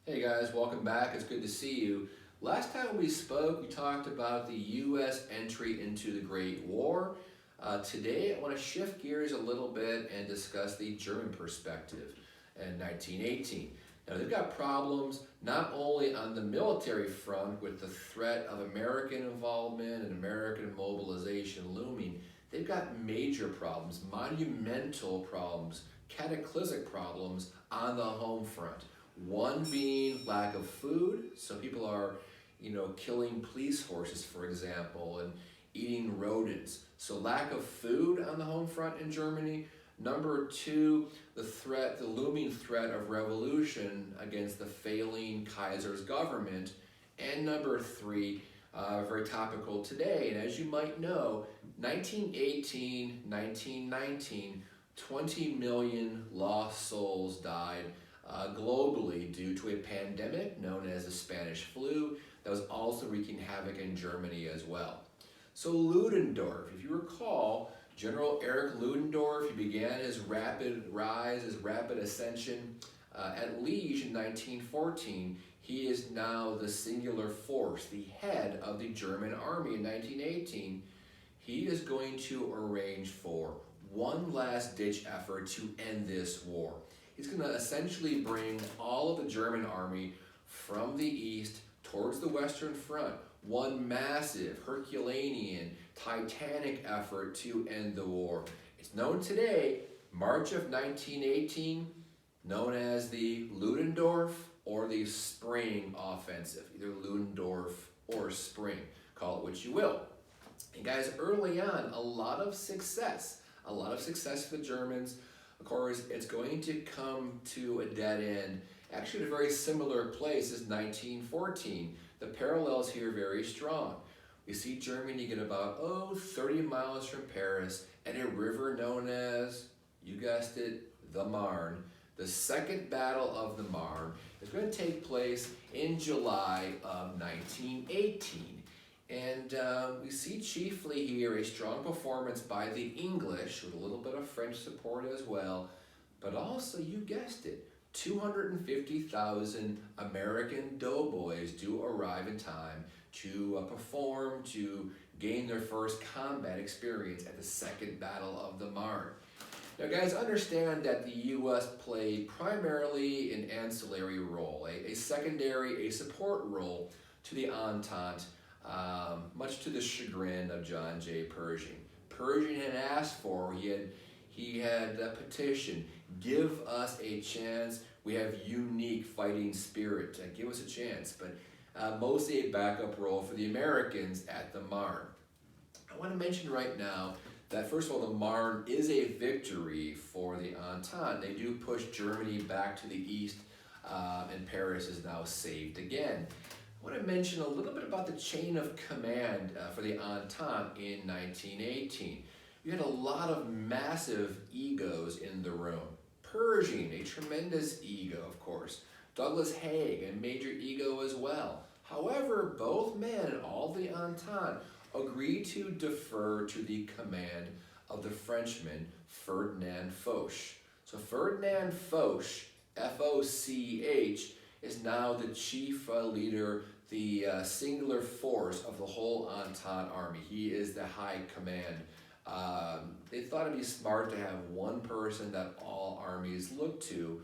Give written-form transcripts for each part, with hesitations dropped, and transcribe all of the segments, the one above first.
Hey guys, welcome back. It's good to see you. Last time we spoke, we talked about the U.S. entry into the Great War. Today, I want to shift gears a little bit and discuss the German perspective in 1918. Now, they've got problems not only on the military front with the threat of American involvement and American mobilization looming, they've got major problems, monumental problems, cataclysmic problems on the home front. One being lack of food, so people are, killing police horses, for example, and eating rodents. So lack of food on the home front in Germany. Number two, the looming threat of revolution against the failing Kaiser's government. And number three, very topical today, and as you might know, 1918, 1919, 20 million lost souls died globally due to a pandemic known as the Spanish flu that was also wreaking havoc in Germany as well. So Ludendorff, if you recall, General Erich Ludendorff, he began his rapid rise, his rapid ascension at Liege in 1914. He is now the singular force, the head of the German army in 1918. He is going to arrange for one last ditch effort to end this war. He's going to essentially bring all of the German army from the east towards the Western Front. One massive, Herculean, titanic effort to end the war. It's known today, March of 1918, known as the Ludendorff or the Spring Offensive, either Ludendorff or Spring, call it what you will. And guys, early on, a lot of success for the Germans. Of course, it's going to come to a dead end, actually at a very similar place as 1914. The parallels here are very strong. We see Germany get about, 30 miles from Paris at a river known as, you guessed it, the Marne. The Second Battle of the Marne is going to take place in July of 1918. And we see chiefly here a strong performance by the English with a little bit of French support as well, but also, you guessed it, 250,000 American doughboys do arrive in time to perform, to gain their first combat experience at the Second Battle of the Marne. Now guys, understand that the U.S. played primarily an ancillary role, a secondary, a support role to the Entente, much to the chagrin of John J. Pershing. Pershing had asked for, he had petitioned, give us a chance, we have unique fighting spirit, give us a chance, but mostly a backup role for the Americans at the Marne. I want to mention right now that first of all, the Marne is a victory for the Entente. They do push Germany back to the east, and Paris is now saved again. I want to mention a little bit about the chain of command for the Entente in 1918. You had a lot of massive egos in the room. Pershing, a tremendous ego, of course. Douglas Haig, a major ego as well. However, both men and all the Entente agreed to defer to the command of the Frenchman Ferdinand Foch. So Ferdinand Foch, F-O-C-H, is now the chief leader, the singular force of the whole Entente army. He is the high command. They thought it'd be smart to have one person that all armies look to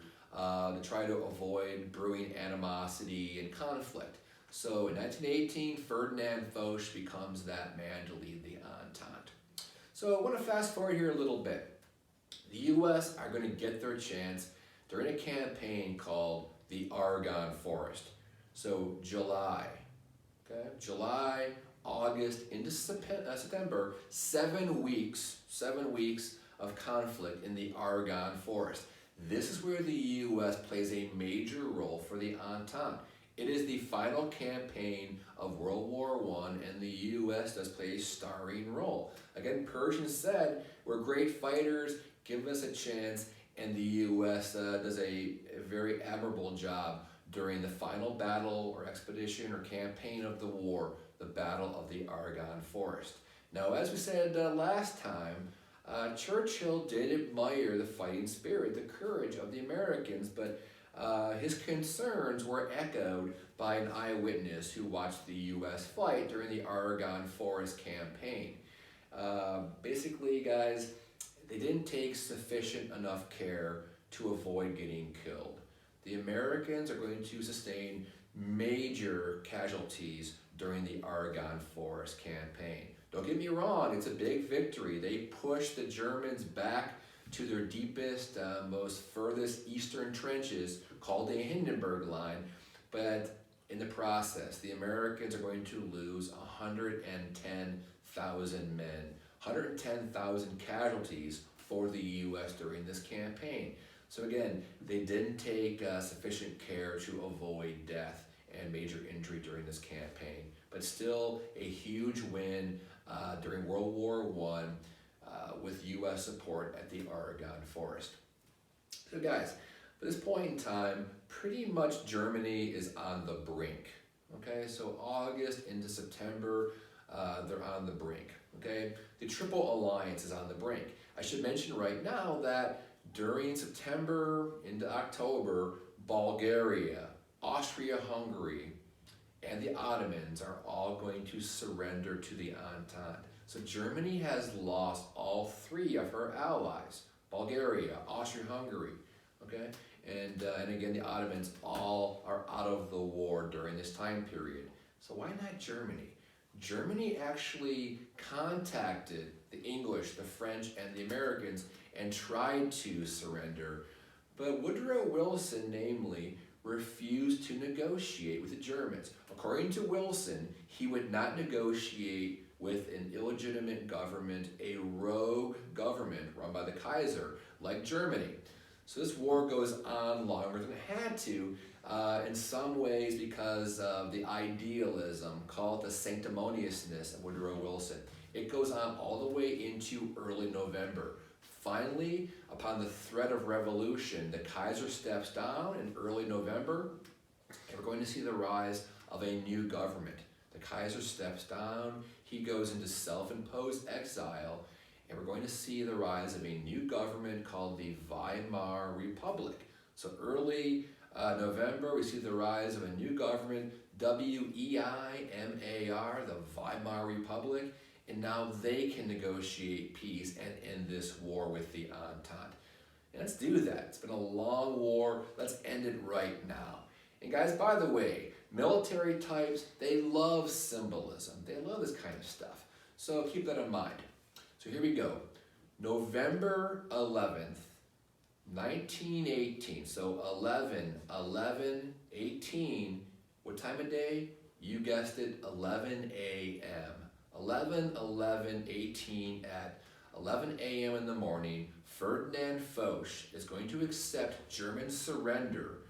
try to avoid brewing animosity and conflict. So in 1918, Ferdinand Foch becomes that man to lead the Entente. So I want to fast forward here a little bit. The U.S. are going to get their chance during a campaign called the Argonne Forest. So July, August into September, 7 weeks of conflict in the Argonne Forest. This is where the U.S. plays a major role for the Entente. It is the final campaign of World War I, and the U.S. does play a starring role. Again, Pershing said, we're great fighters, give us a chance, and the U.S. does a very admirable job during the final battle or expedition or campaign of the war, the Battle of the Argonne Forest. Now, as we said last time, Churchill did admire the fighting spirit, the courage of the Americans, but his concerns were echoed by an eyewitness who watched the U.S. fight during the Argonne Forest campaign. Basically, guys, they didn't take sufficient enough care to avoid getting killed. The Americans are going to sustain major casualties during the Argonne Forest campaign. Don't get me wrong, it's a big victory. They pushed the Germans back to their deepest, most furthest eastern trenches called the Hindenburg Line, but in the process, the Americans are going to lose 110,000 men, 110,000 casualties for the U.S. during this campaign. So again, they didn't take sufficient care to avoid death and major injury during this campaign, but still a huge win during World War I with U.S. support at the Argonne Forest. So guys, at this point in time, pretty much Germany is on the brink. Okay, so August into September, they're on the brink. Okay, the Triple Alliance is on the brink. I should mention right now that during September into October, Bulgaria, Austria-Hungary, and the Ottomans are all going to surrender to the Entente. So Germany has lost all three of her allies, Bulgaria, Austria-Hungary, okay? And again, the Ottomans all are out of the war during this time period. So why not Germany? Germany actually contacted the English, the French, and the Americans and tried to surrender, but Woodrow Wilson, namely, refused to negotiate with the Germans. According to Wilson, he would not negotiate with an illegitimate government, a rogue government run by the Kaiser, like Germany. So this war goes on longer than it had to, in some ways because of the idealism, called the sanctimoniousness of Woodrow Wilson. It goes on all the way into early November. Finally, upon the threat of revolution, the Kaiser steps down in early November, and we're going to see the rise of a new government. The Kaiser steps down, he goes into self-imposed exile, and we're going to see the rise of a new government called the Weimar Republic. So early November, we see the rise of a new government, WEIMAR, the Weimar Republic, and now they can negotiate peace and end this war with the Entente. And let's do that. It's been a long war. Let's end it right now. And guys, by the way, military types, they love symbolism. They love this kind of stuff. So keep that in mind. So here we go. November 11th, 1918. So 11/11/18. What time of day? You guessed it, 11 a.m. 11/11/18 at 11 a.m. in the morning, Ferdinand Foch is going to accept German surrender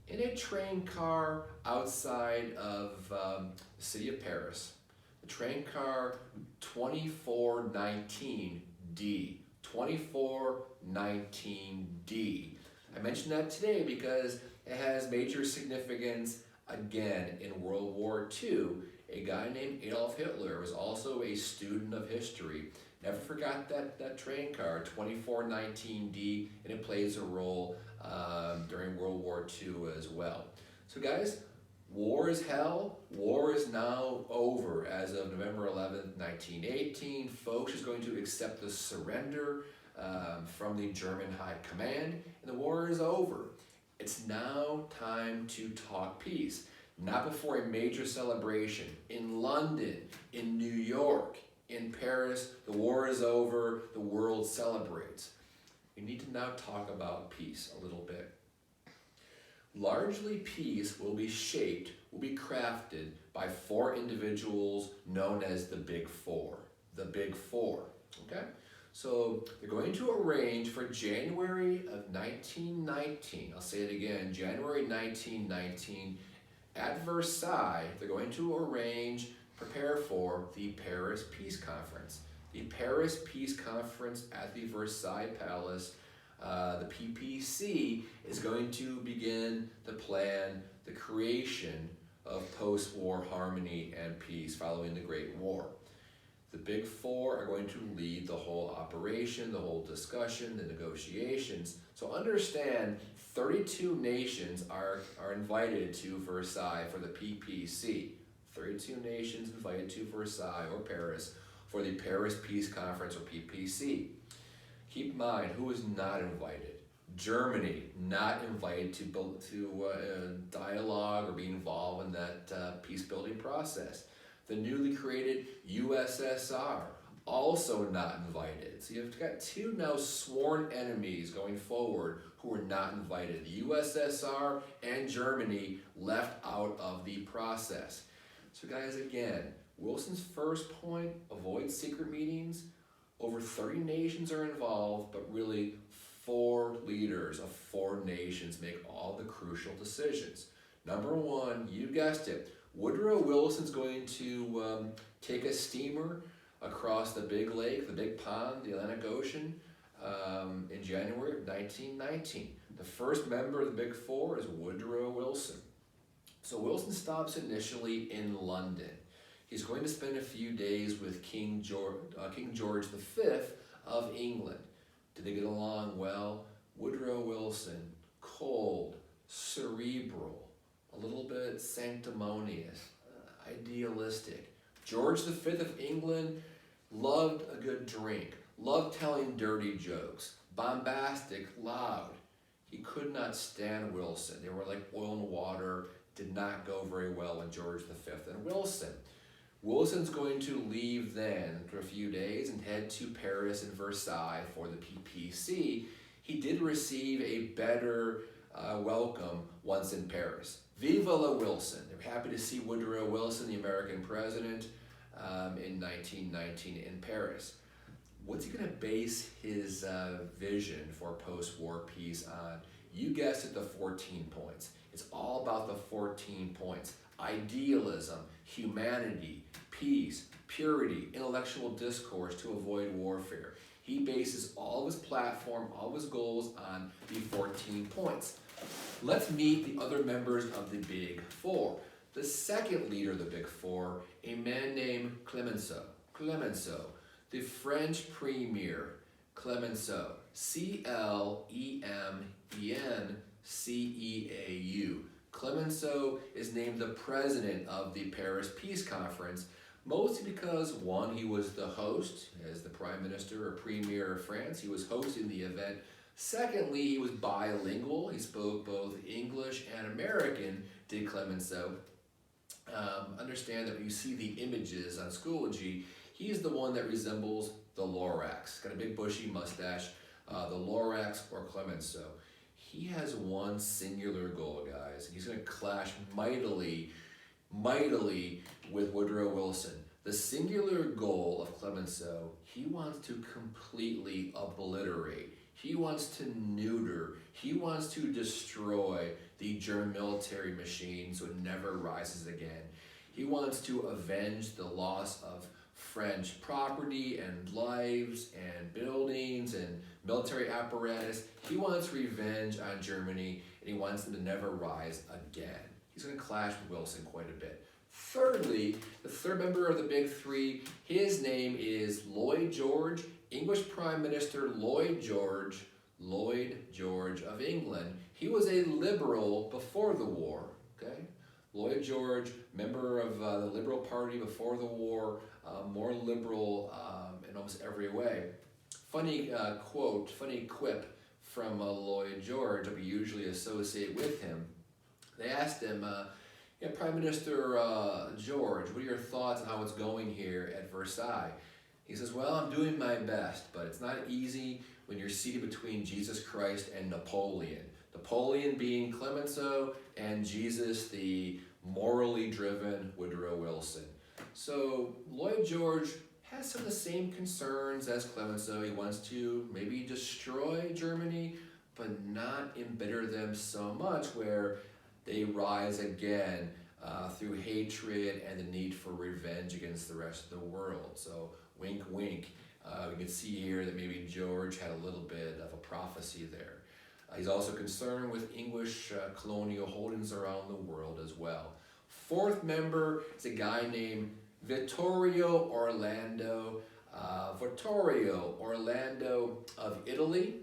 in a train car outside of the city of Paris. The train car 2419D. 2419D. I mentioned that today because it has major significance again in World War II. A guy named Adolf Hitler was also a student of history. Never forgot that train car, 2419D, and it plays a role during World War II as well. So guys, war is hell. War is now over as of November 11th, 1918. Foch is going to accept the surrender from the German High Command, and the war is over. It's now time to talk peace. Not before a major celebration in London, in New York, in Paris. The war is over, the world celebrates. We need to now talk about peace a little bit. Largely, peace will be shaped, will be crafted by four individuals known as the Big Four. The Big Four, okay? So they're going to arrange for January of 1919. I'll say it again, January 1919. At Versailles, they're going to prepare for the Paris Peace Conference. The Paris Peace Conference at the Versailles Palace, the PPC, is going to begin the plan, the creation of post-war harmony and peace following the Great War. The big four are going to lead the whole operation, the whole discussion, the negotiations. So understand 32 nations are invited to Versailles for the PPC. 32 nations invited to Versailles or Paris for the Paris Peace Conference or PPC. Keep in mind who is not invited. Germany, not invited to dialogue or be involved in that peace-building process. The newly created USSR, also not invited. So you've got two now sworn enemies going forward who are not invited. The USSR and Germany left out of the process. So guys, again, Wilson's first point, avoid secret meetings. Over 30 nations are involved, but really 4 leaders of 4 nations make all the crucial decisions. Number 1, you guessed it, Woodrow Wilson's going to take a steamer across the big lake, the big pond, the Atlantic Ocean, in January of 1919. The first member of the Big Four is Woodrow Wilson. So Wilson stops initially in London. He's going to spend a few days with King George V of England. Did they get along well? Woodrow Wilson, cold, cerebral, a little bit sanctimonious, idealistic. George V of England loved a good drink, loved telling dirty jokes, bombastic, loud. He could not stand Wilson. They were like oil and water, did not go very well with George V and Wilson. Wilson's going to leave then for a few days and head to Paris and Versailles for the PPC. He did receive a better welcome once in Paris. Viva la Wilson. They're happy to see Woodrow Wilson, the American president, in 1919 in Paris. What's he going to base his vision for post-war peace on? You guessed it, the 14 points. It's all about the 14 points. Idealism, humanity, peace, purity, intellectual discourse to avoid warfare. He bases all of his platform, all of his goals on the 14 points. Let's meet the other members of the Big Four. The second leader of the Big Four, a man named Clemenceau. Clemenceau, the French premier, Clemenceau, Clemenceau. Clemenceau is named the president of the Paris Peace Conference, mostly because, one, he was the host, as the prime minister or premier of France. He was hosting the event. Secondly, he was bilingual. He spoke both English and American, did Clemenceau. Understand that when you see the images on Schoology, he's the one that resembles the Lorax. Got a big bushy mustache, the Lorax or Clemenceau. He has one singular goal, guys. He's going to clash mightily with Woodrow Wilson. The singular goal of Clemenceau, he wants to completely obliterate. He wants to neuter. He wants to destroy the German military machine so it never rises again. He wants to avenge the loss of French property and lives and buildings and military apparatus. He wants revenge on Germany, and he wants them to never rise again. He's going to clash with Wilson quite a bit. Thirdly, the third member of the Big Three, his name is Lloyd George, English Prime Minister Lloyd George of England. He was a liberal before the war, okay? Lloyd George, member of the Liberal Party before the war, more liberal in almost every way. Funny quote, funny quip from Lloyd George that we usually associate with him. They asked him, Prime Minister George, what are your thoughts on how it's going here at Versailles? He says, well, I'm doing my best, but it's not easy when you're seated between Jesus Christ and Napoleon. Napoleon being Clemenceau, and Jesus, the morally driven Woodrow Wilson. So Lloyd George has some of the same concerns as Clemenceau. He wants to maybe destroy Germany, but not embitter them so much where they rise again through hatred and the need for revenge against the rest of the world. So wink, wink. We can see here that maybe George had a little bit of a prophecy there. He's also concerned with English colonial holdings around the world as well. Fourth member is a guy named Vittorio Orlando. Vittorio Orlando of Italy.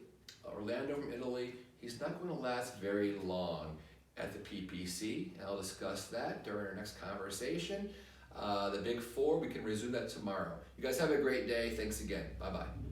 Orlando from Italy. He's not going to last very long at the PPC. And I'll discuss that during our next conversation. The Big Four, we can resume that tomorrow. You guys have a great day. Thanks again. Bye-bye.